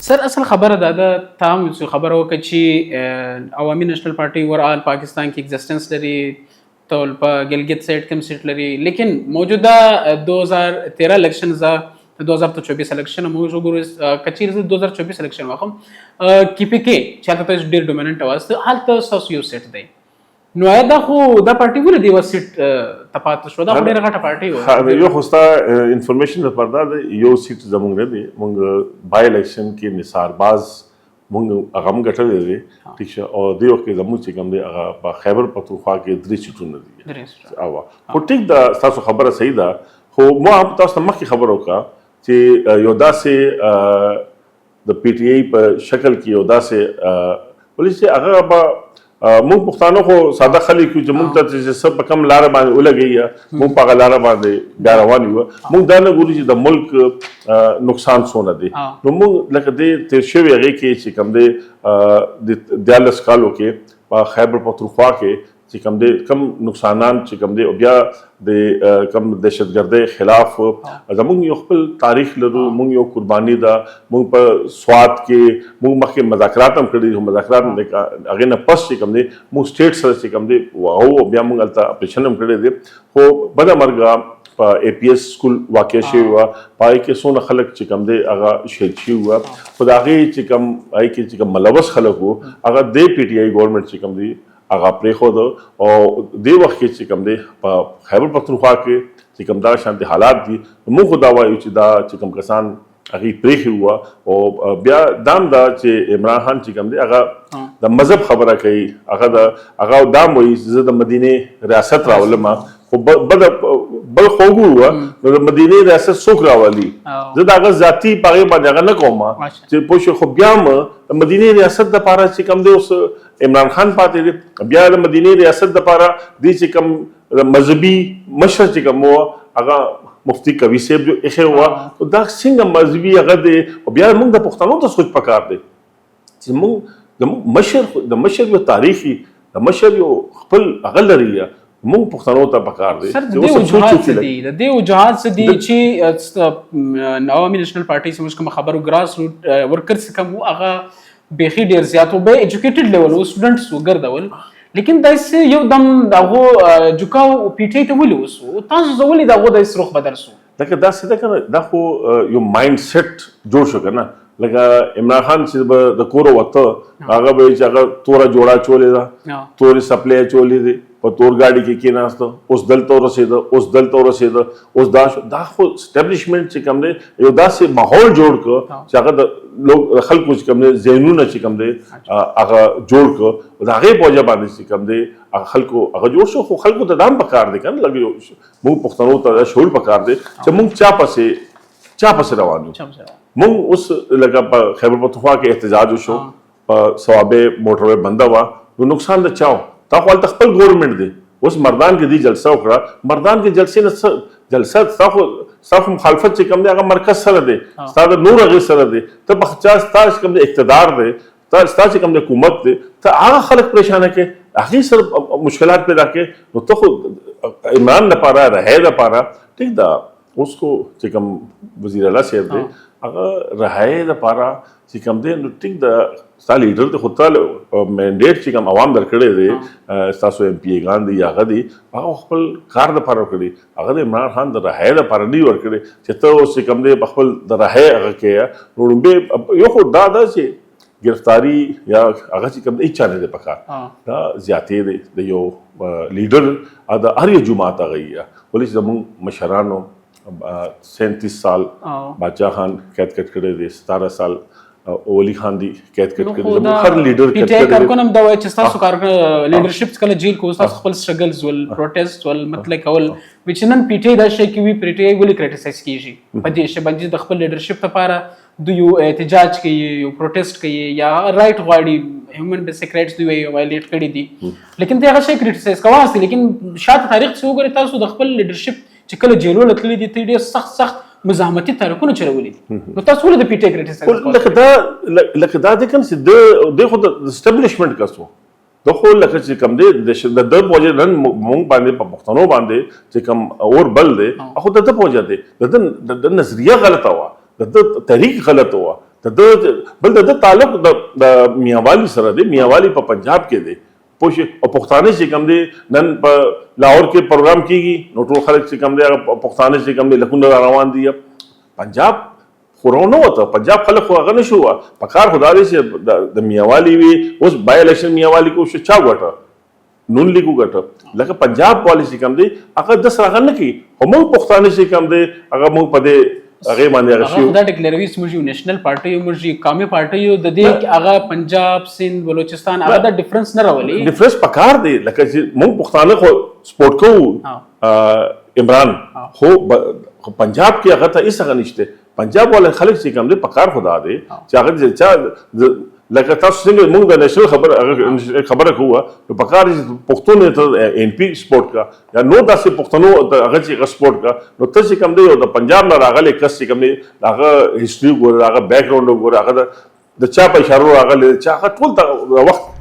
سر اصل خبره ده تام خبره وکړي چې عوامي نېشنل پارټي ورال پاکستان کې ایگزیسټنس لري ټول په ګلګت سیټ کوم سیټ لري لیکن موجوده 2013 الیکشن ز 2024 الیکشن موږ وګورو کچیر 2024 الیکشن واخم کی پی کې چې تاسو ډیر ډومیننٹ واست حالت تاسو یو سیټ دی نو دا خو دا پارټي ولې دی وسیټ تپات شو دا ډیره غټه پارټي یو خوستا انفارمیشن لپاره دا یو سیټ زموږ نه دی موږ بای الیکشن کې نثار باز موږ هغه هم ګټلې دي ٹھیک شه او دی وخت زموږ چې کوم دی هغه په خیبر پختونخوا کې درې سیټونه دي او خو ټیک دا تاسو خبره صحیح ده خو ما تاسو مخکې خبر وکړه چې یو داسې د پی ټی ای په شکل کې یو داسې ولې چې هغه مونږ پښتانه خو ساده خلک چې مونږ ته چې سب کم لار باندې ولګي مونږ په لار باندې بیا روان یو مونږ دا نه ګورو چې د ملک نقصان څونه دی نو مونږ لکه د تیر شوی هغه کې چې کم دی د دیالس کالو کې په خیبر پختونخوا کې چې کم دی کم نقصانات چې کم دی او بیا د کم دهشتګردۍ خلاف زموږ یو خپل تاریخ لرو موږ یو قرباني ده موږ په سوات کې موږ مخکې مذاکرات هم کړي دي مذاکرات هغې نه پس چې کم دی موږ سټیټ سره چې کم دی او بیا موږ هلته اپریشن هم کړی دی خو بده مرګه په اے پی ایس سکول واقع شوی وه په هغې کې څونه خلک چې کم دی هغه شهید شوي وه خو د هغې چې کم هغې کې چې کم ملوث خلک وو هغه د پی ټی آی ګورنمنټ چې کم دی هغه پرېښود او دې وخت کې چې کوم دی په خیبر پختونخوا کې چې کوم دا شانتي حالات دي موږ خو دا وایو چې دا چې کوم کسان هغې پرېښي وه او بیا دام دا چې عمران خان چې کوم دی هغه د مذهب خبره کوي هغه دام وایي چې زه د مدینې ریاست راولم خو بل خوږ وه نو د مدینې ریاست څوک راولي زه د هغه ذاتي په هغې باندې هغه نه کوم چې پوه شو خو بیا هم د مدینې ریاست دپاره چې کوم دی اوس عمران خان پاتې دی بیا د مدینې ریاست دپاره دی چې کوم مذهبي مشر چې کوم و هغه مفتی کوي صاحب جو ایښی وه دا څنګه مذهبي هغه دی او بیا موږ د پښتنو ته سوچ پکار دی چې موږ د مشر یو تاریخي د مشر یو خپل هغه لري موږ پښتنو ته پکار دی سر د دې وجوهات څه دي د دې وجوهات څه دي چې عوامي نېشنل پارټي چې موږ کوم خبرو ګراس روټ ورکرز کوم هغه بیخي ډیر زیات او به ایجوکیټډ لیول او سټوډنټس وګرځول لیکن داسې یو دم دغه جوکاو پی ټی ته ولې وسو تاسو ولې دغه د سروخ بدل سو لکه داسې ده کنه دا خو یو مایند سیټ جوړ شو کنه لکه عمران خان چې به د کور وته هغه به چې هغه توره جوړه چولې ده تورې سپلې چولې دي په تور ګاډي کې کېناسته اوس دلته ورسېده اوس دا خو اسټابلیشمنټ چې کوم دی یو داسې ماحول جوړ کړ چې هغه د خلکو چې کوم دی ذهنونه چې کوم دی هغه جوړ کړ د هغې په وجه باندې چې کوم دی هغه خلکو هغه جوړ شو خو خلکو ته دا هم پکار دی که نه لږ موږ پښتنو ته دا شعور پکار دی چې موږ چا پسې روان یو موږ اوس لکه په خیبر پختونخوا کې احتجاج وشو په صوابۍ موټروې بنده وه نو نقصان د چا و تا خو هلته خپل ګورنمنټ دی اوس مردان کې دی جلسه وکړه مردان کې جلسې نه جلسه ستا خو مخالفت چې کوم دی هغه مرکز سره دی ستا د نور هغې سره دی ته په ستا چې کوم دی اقتدار دی ستا چې کوم دی حکومت دی ته هغه خلک پریشانه کړې هغې سره مشکلات پیدا کړې نو ته خو عمران دپاره رهۍ دپاره ټیک ده اوس خو چې کوم وزیر اعلی صاحب دی هغه رهۍ دپاره چې کوم دی نو ټیک ده ستا لیډر دی خو تا مینډیټ چې کوم عوام درکړی دی ستاسو ایم پی ایګان دي یا هغه دي هغه خپل کار دپاره ورکړي هغه د عمران خان د رهۍ دپاره نه ورکړي چې ته اوس چې کوم دی په خپل د رهۍ هغه کې نو لومبې یو خو دا ده چې گرفتاری یا هغه چې کوم هېڅ چا نه دی پکار دا زیاتې دی د یو لیډر د هر یو جماعت هغه یي ولې چې زموږ مشرانو 37 سال بادشاہ خان قید کټ کړی دی 17 سال اولی خان دی قید کټ کړی هر لیډر پی ټی آی کارکونم دا وایي چې ستاسو کار لیډرشپ کله جیل کو تاسو خپل سټرګلز ول پروټیسټ ول مطلب کول چې نن پی ټی آی دا شی کوي پی ټی آی ولې کریټیسایز کیږي په دې شی باندې د خپل لیډرشپ لپاره دوی یو احتجاج کوي یو پروټیسټ کوي یا رائټ غواړي هیومن بیسیک رائټس دوی وایلیټ کړي دي لیکن دا هغه شی کریټیسایز کوي لیکن شاته تاریخ څه وګورئ تاسو د خپل لیډرشپ چې کله جیلونه تللي دي ته ډېر سخت مزاحمتي تحریکونه چلولي دي نو تاسو ولې د پی ټی آی کریټیسایز لکه دا دی کنه چې د خو د اسټابلیشمنټ کسو د خو لکه چې کوم دی د په وجه نن مونږ باندې په پښتنو باندې چې کوم اور بل دی خو د په وجه دی د نظریه غلطه وه د تحریک غلط وه بل د تعلق د میاوالی سره دی. میاوالی په پنجاب کې دی پوه او پښتانه چې کوم دی نن په لاهور کې پروګرام کیږي نو ټول خلک چې کوم دی هغه پښتانه چې کوم دی لکونه روان دي. پنجاب خورونه وته پنجاب خلک خو هغه نشو په کار خدای چې د میاوالی وي اوس بای الیکشن میاوالی کو چا وټه نون لیګو ګټه لکه پنجاب پالیسی کوم دی هغه د سره نه کی هم پښتانه چې کوم دی هغه موږ په دې هغه باندې هغه شو دا ډیکلیروي موږ نېشنل پارټي موږ قومي پارټي د دې هغه پنجاب سند بلوچستان هغه د ډیفرنس نه راولي. ډیفرنس پکار دی لکه چې موږ پښتانه خو سپورټ کوو عمران خو پنجاب کې هغه ته هیڅ هغه نشته. پنجاب ول خلک چې کوم دی پکار خدا دی چې هغه چې لکه تاسو څنګه موږ د نېشنل خبره کوو نو پکار پښتون ته ان پی سپورټ کا یا نو داسې پښتنو هغه چې سپورټ کا نو ته چې کوم دی د پنجاب نه راغلی کس چې کوم دی هغه هیستوري ګوره هغه بیک ګراوند ګوره هغه د چا په اشاره راغلی چا هغه ټول وخت